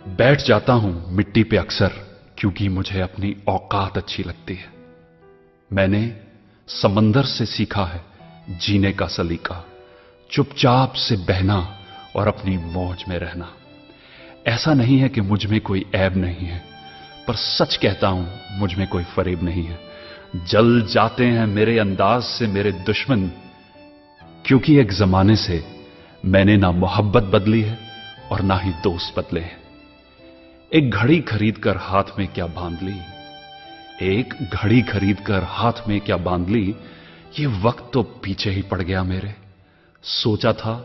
बैठ जाता हूं मिट्टी पे अक्सर क्योंकि मुझे अपनी औकात अच्छी लगती है। मैंने समंदर से सीखा है जीने का सलीका, चुपचाप से बहना और अपनी मौज में रहना। ऐसा नहीं है कि मुझ में कोई ऐब नहीं है, पर सच कहता हूं मुझ में कोई फरेब नहीं है। जल जाते हैं मेरे अंदाज से मेरे दुश्मन, क्योंकि एक जमाने से मैंने ना मोहब्बत बदली है और ना ही दोस्त बदले हैं। एक घड़ी खरीद कर हाथ में क्या बांध ली, एक घड़ी खरीद कर हाथ में क्या बांध ली, ये वक्त तो पीछे ही पड़ गया मेरे। सोचा था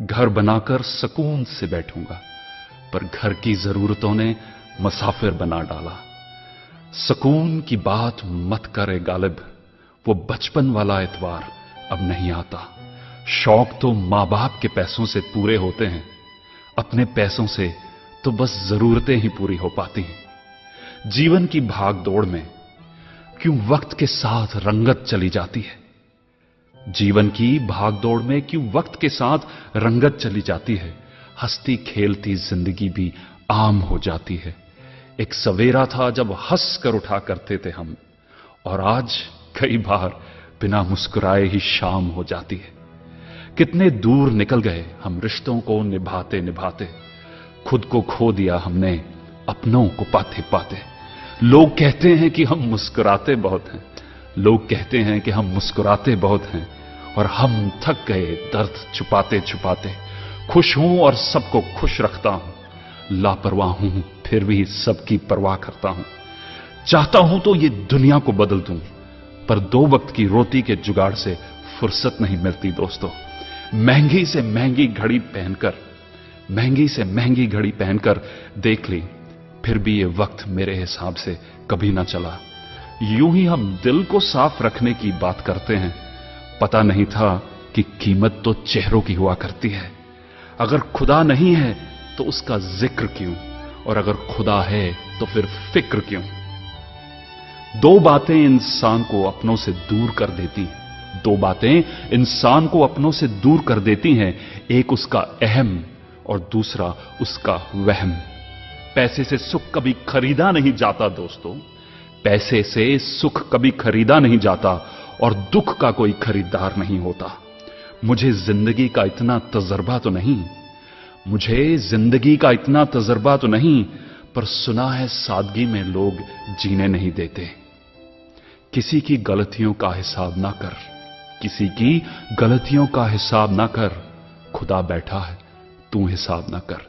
घर बनाकर सुकून से बैठूंगा, पर घर की जरूरतों ने मुसाफिर बना डाला। सुकून की बात मत करे गालिब, वो बचपन वाला एतवार अब नहीं आता। शौक तो मां बाप के पैसों से पूरे होते हैं, अपने पैसों से तो बस जरूरतें ही पूरी हो पाती हैं। जीवन की भाग दौड़ में क्यों वक्त के साथ रंगत चली जाती है, जीवन की भाग दौड़ में क्यों वक्त के साथ रंगत चली जाती है। हंसती खेलती जिंदगी भी आम हो जाती है। एक सवेरा था जब हंस कर उठा करते थे हम, और आज कई बार बिना मुस्कुराए ही शाम हो जाती है। कितने दूर निकल गए हम रिश्तों को निभाते निभाते, खुद को खो दिया हमने अपनों को पाते पाते। लोग कहते हैं कि हम मुस्कुराते बहुत हैं, लोग कहते हैं कि हम मुस्कुराते बहुत हैं, और हम थक गए दर्द छुपाते छुपाते। खुश हूं और सबको खुश रखता हूं, लापरवाह हूं फिर भी सबकी परवाह करता हूं। चाहता हूं तो ये दुनिया को बदल दूं, पर दो वक्त की रोटी के जुगाड़ से फुर्सत नहीं मिलती दोस्तों। महंगी से महंगी घड़ी पहनकर, महंगी से महंगी घड़ी पहनकर देख ली, फिर भी ये वक्त मेरे हिसाब से कभी ना चला। यूं ही हम दिल को साफ रखने की बात करते हैं, पता नहीं था कि कीमत तो चेहरों की हुआ करती है। अगर खुदा नहीं है तो उसका जिक्र क्यों, और अगर खुदा है तो फिर फिक्र क्यों। दो बातें इंसान को अपनों से दूर कर देती हैं, दो बातें इंसान को अपनों से दूर कर देती हैं। एक उसका अहम और दूसरा उसका वहम। पैसे से सुख कभी खरीदा नहीं जाता दोस्तों, पैसे से सुख कभी खरीदा नहीं जाता, और दुख का कोई खरीदार नहीं होता। मुझे जिंदगी का इतना तजर्बा तो नहीं, मुझे जिंदगी का इतना तजर्बा तो नहीं, पर सुना है सादगी में लोग जीने नहीं देते। किसी की गलतियों का हिसाब ना कर, किसी की गलतियों का हिसाब ना कर, खुदा बैठा है तू हिसाब ना कर।